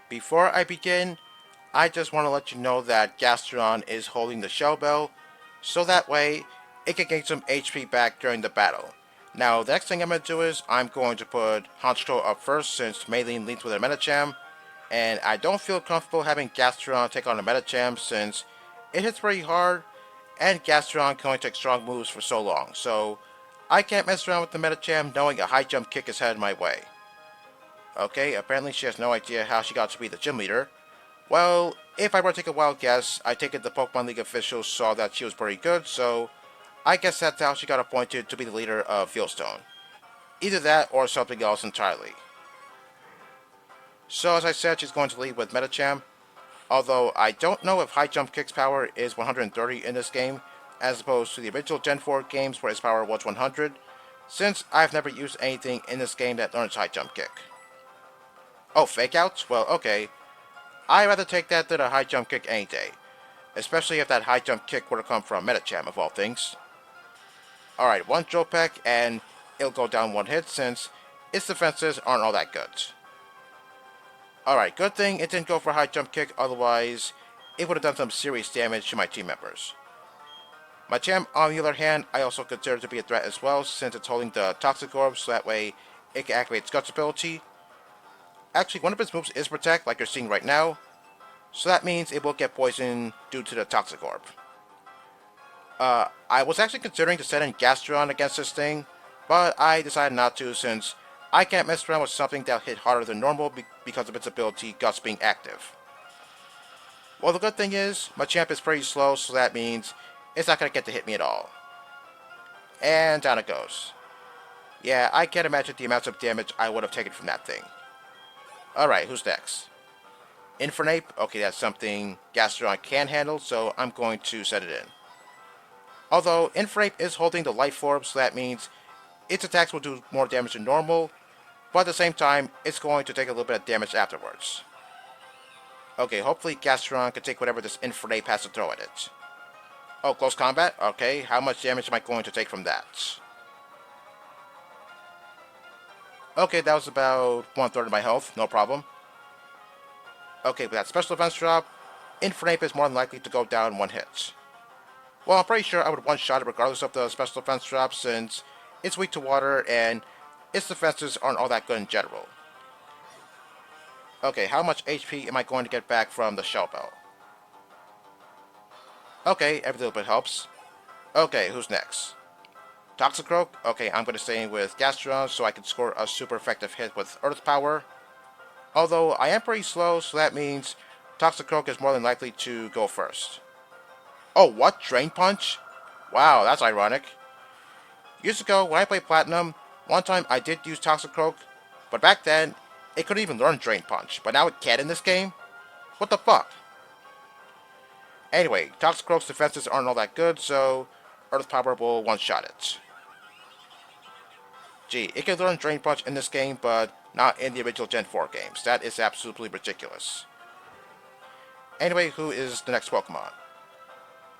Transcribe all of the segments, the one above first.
Before I begin, I just want to let you know that Gastrodon is holding the Shell Bell, so that way it can gain some HP back during the battle. Now, the next thing I'm going to do is I'm going to put Honchko up first since Maylene leads with a Medicham, and I don't feel comfortable having Gastrodon take on a Medicham since it hits pretty hard, and Gastrodon can only take strong moves for so long, so I can't mess around with the Medicham knowing a high jump kick is headed my way. Okay, apparently she has no idea how she got to be the gym leader. Well, if I were to take a wild guess, I take it the Pokemon League officials saw that she was pretty good, so I guess that's how she got appointed to be the leader of Fieldstone. Either that or something else entirely. So as I said, she's going to lead with Medicham, although I don't know if High Jump Kick's power is 130 in this game, as opposed to the original Gen 4 games where its power was 100, since I've never used anything in this game that learns High Jump Kick. Oh, Fake Outs? Well, okay. I'd rather take that than a High Jump Kick any day, especially if that High Jump Kick were to come from Medicham of all things. Alright, one Drill Peck and it'll go down one hit since its defenses aren't all that good. Alright, good thing it didn't go for a High Jump Kick, otherwise it would have done some serious damage to my team members. Machamp, on the other hand, I also consider to be a threat as well since it's holding the Toxicroak, so that way it can activate its Guts ability. Actually, one of its moves is Protect, like you're seeing right now, so that means it will get poisoned due to the Toxicroak. I was actually considering to set in Gastrodon against this thing, but I decided not to since I can't mess around with something that'll hit harder than normal because of its ability Guts being active. Well, the good thing is, Machamp is pretty slow, so that means it's not going to get to hit me at all. And down it goes. Yeah, I can't imagine the amounts of damage I would have taken from that thing. Alright, who's next? Infernape? Okay, that's something Gastrodon can handle, so I'm going to set it in. Although, Infernape is holding the Life Orb, so that means its attacks will do more damage than normal, but at the same time, it's going to take a little bit of damage afterwards. Okay, hopefully Gastrodon can take whatever this Infernape has to throw at it. Oh, close combat? Okay, how much damage am I going to take from that? Okay, that was about 1/3 of my health, no problem. Okay, with that special defense drop, Infernape is more than likely to go down one hit. Well, I'm pretty sure I would one-shot it regardless of the special defense drop since it's weak to water and its defenses aren't all that good in general. Okay, how much HP am I going to get back from the Shell Bell? Okay, every little bit helps. Okay, who's next? Toxicroak? Okay, I'm going to stay in with Gastrodon so I can score a super effective hit with Earth Power. Although I am pretty slow, so that means Toxicroak is more than likely to go first. Oh, what? Drain Punch? Wow, that's ironic. Years ago, when I played Platinum, one time I did use Toxicroak, but back then, it couldn't even learn Drain Punch, but now it can in this game? What the fuck? Anyway, Toxicroak's defenses aren't all that good, so Earth Power will one-shot it. Gee, it can learn Drain Punch in this game, but not in the original Gen 4 games. That is absolutely ridiculous. Anyway, who is the next Pokemon?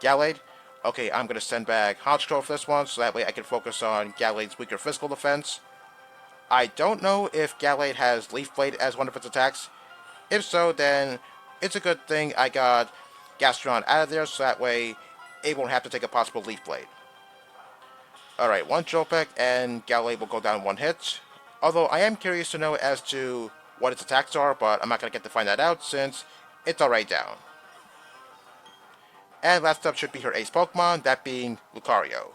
Galactic? Okay, I'm going to send back Honchko for this one, so that way I can focus on Galactic's weaker physical defense. I don't know if Galactic has Leaf Blade as one of its attacks. If so, then it's a good thing I got Gastrodon out of there, so that way it won't have to take a possible Leaf Blade. Alright, one Drill Peck and Galactic will go down one hit. Although I am curious to know as to what its attacks are, but I'm not going to get to find that out since it's already down. And last up should be her ace Pokemon, that being Lucario.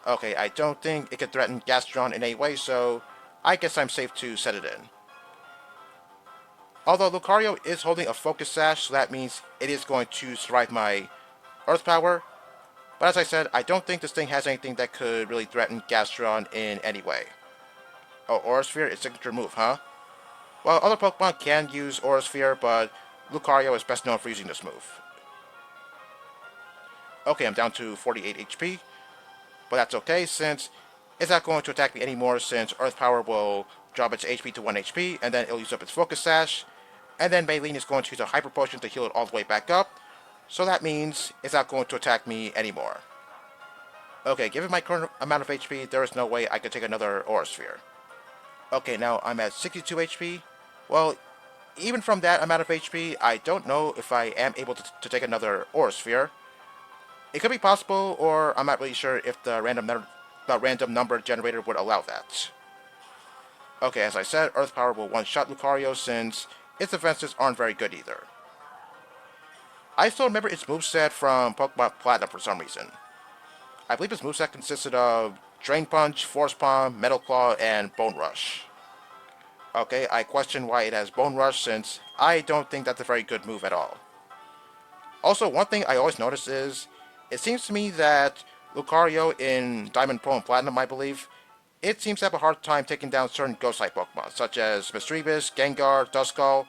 Okay, I don't think it can threaten Gastrodon in any way, so I guess I'm safe to set it in. Although Lucario is holding a Focus Sash, so that means it is going to survive my Earth Power. But as I said, I don't think this thing has anything that could really threaten Gastrodon in any way. Oh, Aura Sphere is signature move, huh? Well, other Pokemon can use Aura Sphere, but Lucario is best known for using this move. Okay, I'm down to 48 HP, but that's okay since it's not going to attack me anymore since Earth Power will drop its HP to 1 HP, and then it'll use up its Focus Sash, and then Maylene is going to use a Hyper Potion to heal it all the way back up, so that means it's not going to attack me anymore. Okay, given my current amount of HP, there is no way I could take another Aura Sphere. Okay, now I'm at 62 HP. Well, even from that amount of HP, I don't know if I am able to take another Aura Sphere. It could be possible, or I'm not really sure if the random number generator would allow that. Okay, as I said, Earth Power will one-shot Lucario since its defenses aren't very good either. I still remember its moveset from Pokemon Platinum for some reason. I believe its moveset consisted of Drain Punch, Force Palm, Metal Claw, and Bone Rush. Okay, I question why it has Bone Rush since I don't think that's a very good move at all. Also, one thing I always notice is, it seems to me that Lucario in Diamond, Pearl, and Platinum, I believe, it seems to have a hard time taking down certain Ghost-type Pokemon, such as Misdreavus, Gengar, Duskull,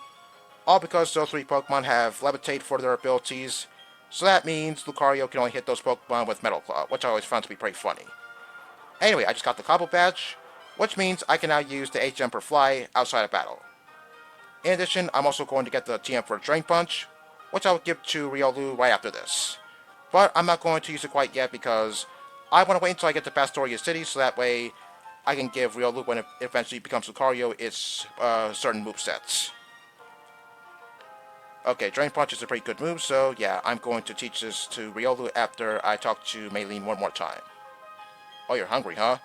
all because those three Pokemon have Levitate for their abilities, so that means Lucario can only hit those Pokemon with Metal Claw, which I always found to be pretty funny. Anyway, I just got the Cobble Badge, which means I can now use the HM for Fly outside of battle. In addition, I'm also going to get the TM for Drain Punch, which I'll give to Riolu right after this. But I'm not going to use it quite yet because I want to wait until I get to Pastoria City so that way I can give Riolu, when it eventually becomes Lucario, its certain movesets. Okay, Drain Punch is a pretty good move, so yeah, I'm going to teach this to Riolu after I talk to Maylene one more time. Oh, you're hungry, huh?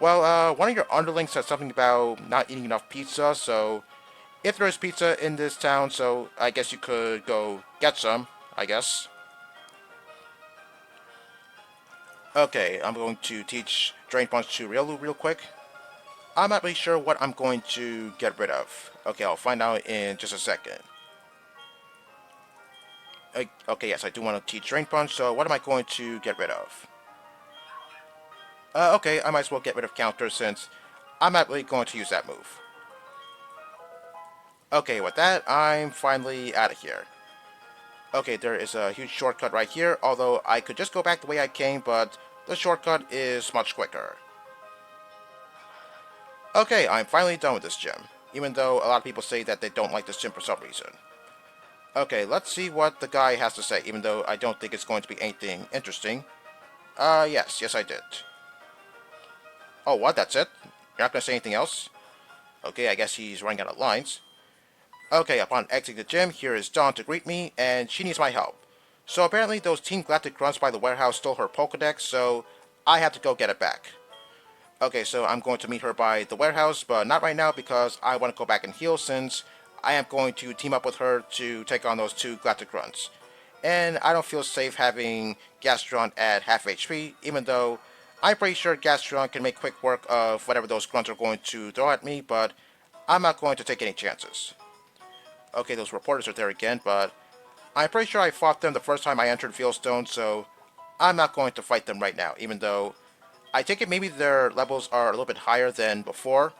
Well, one of your underlings said something about not eating enough pizza, so if there is pizza in this town, so I guess you could go get some, I guess. Okay, I'm going to teach Drain Punch to Riolu real quick. I'm not really sure what I'm going to get rid of. Okay, I'll find out in just a second. Okay, yes, I do want to teach Drain Punch, so what am I going to get rid of? Okay, I might as well get rid of Counter since I'm not really going to use that move. Okay, with that, I'm finally out of here. Okay, there is a huge shortcut right here, although I could just go back the way I came, but the shortcut is much quicker. Okay, I'm finally done with this gym, even though a lot of people say that they don't like this gym for some reason. Okay, let's see what the guy has to say, even though I don't think it's going to be anything interesting. Yes, I did. Oh, what? That's it? You're not going to say anything else? Okay, I guess he's running out of lines. Okay, upon exiting the gym, here is Dawn to greet me, and she needs my help. So apparently those Team Galactic grunts by the warehouse stole her Pokedex, so I have to go get it back. Okay, so I'm going to meet her by the warehouse, but not right now because I want to go back and heal since I am going to team up with her to take on those two Galactic grunts. And I don't feel safe having Gastrodon at half HP, even though I'm pretty sure Gastrodon can make quick work of whatever those grunts are going to throw at me, but I'm not going to take any chances. Okay, those reporters are there again, but I'm pretty sure I fought them the first time I entered Fieldstone, so I'm not going to fight them right now, even though I take it maybe their levels are a little bit higher than before,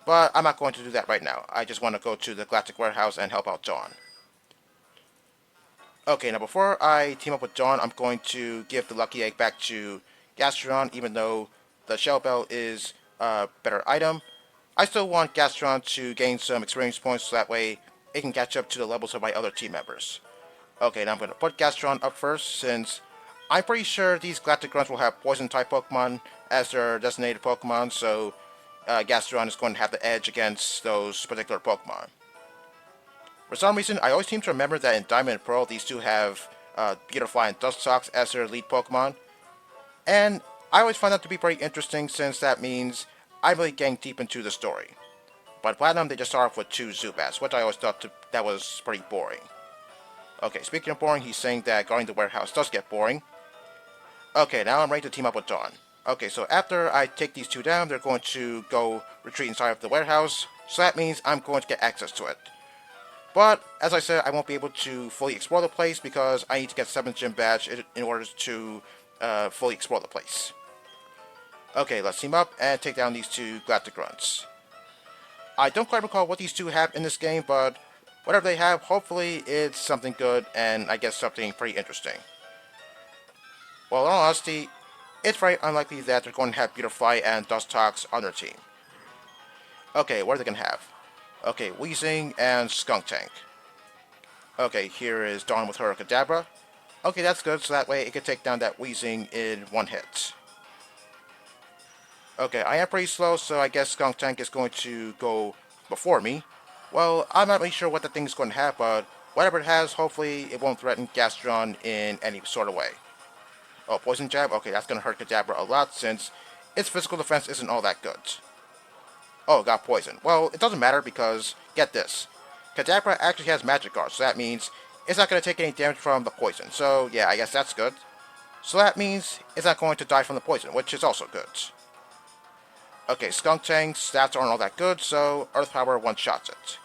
but I'm not going to do that right now. I just want to go to the Galactic Warehouse and help out Dawn. Okay, now before I team up with Dawn, I'm going to give the Lucky Egg back to Gastrodon, even though the Shell Bell is a better item. I still want Gastrodon to gain some experience points so that way it can catch up to the levels of my other team members. Okay, now I'm going to put Gastrodon up first since I'm pretty sure these Galactic grunts will have Poison-type Pokemon as their designated Pokemon, so Gastrodon is going to have the edge against those particular Pokemon. For some reason, I always seem to remember that in Diamond and Pearl, these two have Beautifly and Dustox as their lead Pokemon. And I always find that to be pretty interesting since that means I'm really getting deep into the story. But Platinum, they just start off with two Zubats, which I always thought that was pretty boring. Okay, speaking of boring, he's saying that guarding the warehouse does get boring. Okay, now I'm ready to team up with Dawn. Okay, so after I take these two down, they're going to go retreat inside of the warehouse, so that means I'm going to get access to it. But, as I said, I won't be able to fully explore the place because I need to get 7th Gym Badge in order to fully explore the place. Okay, let's team up and take down these two Galactic grunts. I don't quite recall what these two have in this game, but whatever they have, hopefully it's something good and I guess something pretty interesting. Well, in all honesty, it's very unlikely that they're going to have Beautifly and Dustox on their team. Okay, what are they going to have? Okay, Weezing and Skuntank. Okay, here is Dawn with her Kadabra. Okay, that's good, so that way it can take down that Weezing in one hit. Okay, I am pretty slow, so I guess Skuntank is going to go before me. Well, I'm not really sure what the thing's going to have, but whatever it has, hopefully it won't threaten Gastrodon in any sort of way. Oh, Poison Jab? Okay, that's going to hurt Kadabra a lot since its physical defense isn't all that good. Oh, it got poisoned. Well, it doesn't matter because, get this, Kadabra actually has Magic Guard, so that means it's not going to take any damage from the poison. So, yeah, I guess that's good. So that means it's not going to die from the poison, which is also good. Okay, Skunktank's stats aren't all that good, so Earth Power one-shots it.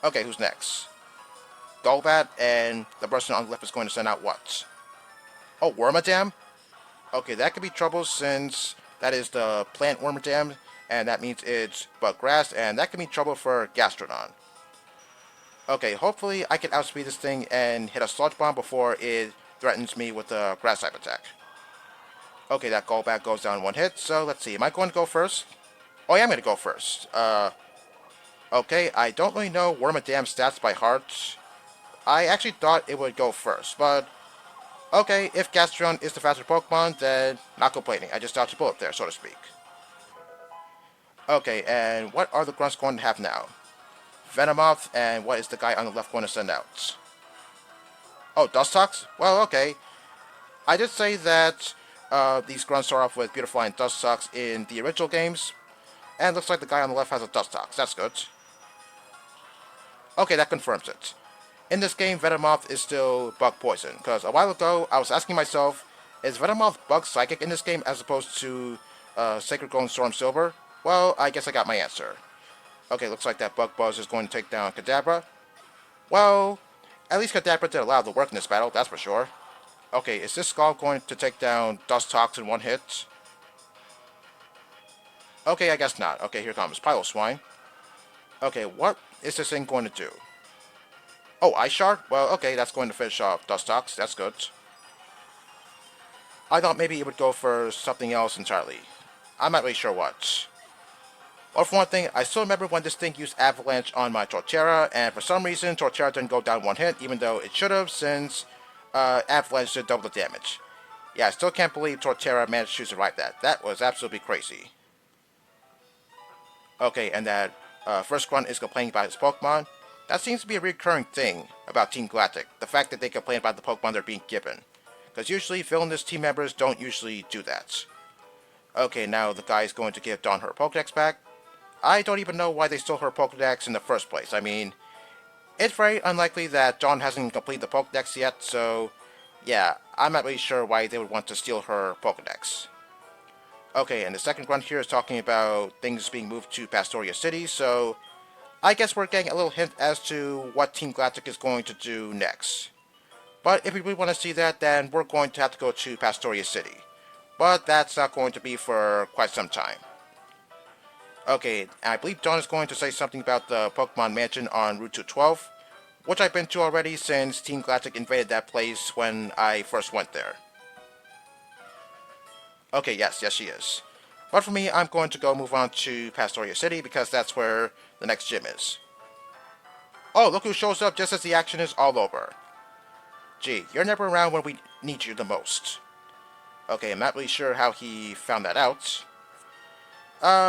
Okay, who's next? Golbat, and the person on the left is going to send out what? Oh, Wormadam? Okay, that could be trouble since that is the plant Wormadam, and that means it's bug grass, and that could be trouble for Gastrodon. Okay, hopefully I can outspeed this thing and hit a Sludge Bomb before it threatens me with a grass type attack. Okay, that Golbat goes down one hit, so let's see, am I going to go first? Oh yeah, I'm going to go first. Okay, I don't really know Wormadam's stats by heart. I actually thought it would go first, but okay, if Gastrodon is the faster Pokemon, then not complaining. I just dodged a bullet there, so to speak. Okay, and what are the grunts going to have now? Venomoth, and what is the guy on the left going to send out? Oh, Dustox? Well, okay. I did say that these grunts start off with Beautifly and Dustox in the original games, and looks like the guy on the left has a Dustox. That's good. Okay, that confirms it. In this game, Venomoth is still Bug Poison, because a while ago, I was asking myself, is Venomoth Bug Psychic in this game as opposed to Sacred Gold and Storm Silver? Well, I guess I got my answer. Okay, looks like that Bug Buzz is going to take down Kadabra. Well, at least Kadabra did a lot of the work in this battle, that's for sure. Okay, is this Skull going to take down Dustox in one hit? Okay, I guess not. Okay, here comes Piloswine. Okay, what is this thing going to do? Oh, Ice Shard? Well, okay, that's going to finish off Dustox. That's good. I thought maybe it would go for something else entirely. I'm not really sure what. Well, for one thing, I still remember when this thing used Avalanche on my Torterra, and for some reason, Torterra didn't go down one hit, even though it should have, since Avalanche did double the damage. Yeah, I still can't believe Torterra managed to survive that. That was absolutely crazy. Okay, and that first grunt is complaining about his Pokemon. That seems to be a recurring thing about Team Galactic, the fact that they complain about the Pokemon they're being given. Because usually, villainous team members don't usually do that. Okay, now the guy is going to give Dawn her Pokedex back. I don't even know why they stole her Pokedex in the first place. I mean, it's very unlikely that Dawn hasn't completed the Pokedex yet, so yeah, I'm not really sure why they would want to steal her Pokedex. Okay, and the second grunt here is talking about things being moved to Pastoria City, so I guess we're getting a little hint as to what Team Galactic is going to do next. But if we really want to see that, then we're going to have to go to Pastoria City. But that's not going to be for quite some time. Okay, I believe Dawn is going to say something about the Pokemon Mansion on Route 212, which I've been to already since Team Galactic invaded that place when I first went there. Okay, yes, she is. But for me, I'm going to go move on to Pastoria City because that's where the next gym is. Oh, look who shows up just as the action is all over. Gee, you're never around when we need you the most. Okay, I'm not really sure how he found that out.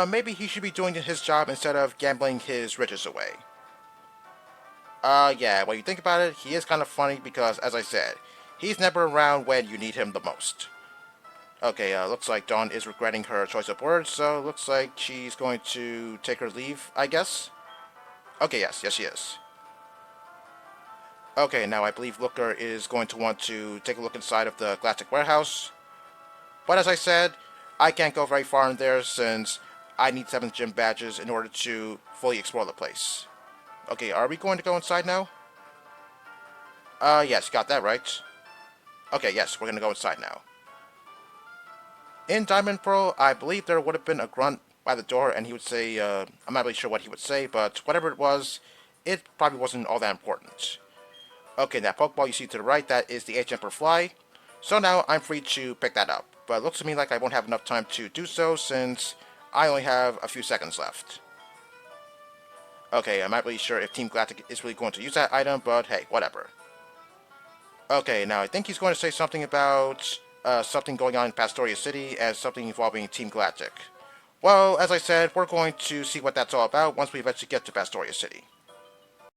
Maybe he should be doing his job instead of gambling his riches away. Yeah, when you think about it, he is kind of funny because, as I said, he's never around when you need him the most. Okay, looks like Dawn is regretting her choice of words, so looks like she's going to take her leave, I guess? Okay, yes, she is. Okay, now I believe Looker is going to want to take a look inside of the Galactic warehouse. But as I said, I can't go very far in there since I need 7 gym badges in order to fully explore the place. Okay, are we going to go inside now? Yes, got that right. Okay, yes, we're going to go inside now. In Diamond Pearl, I believe there would have been a grunt by the door, and he would say, I'm not really sure what he would say, but whatever it was, it probably wasn't all that important. Okay, that Pokeball you see to the right, that is the H-Emperor Fly. So now I'm free to pick that up. But it looks to me like I won't have enough time to do so, since I only have a few seconds left. Okay, I'm not really sure if Team Galactic is really going to use that item, but hey, whatever. Okay, now I think he's going to say something about something going on in Pastoria City as something involving Team Galactic. Well, as I said, we're going to see what that's all about once we eventually get to Vastoria City.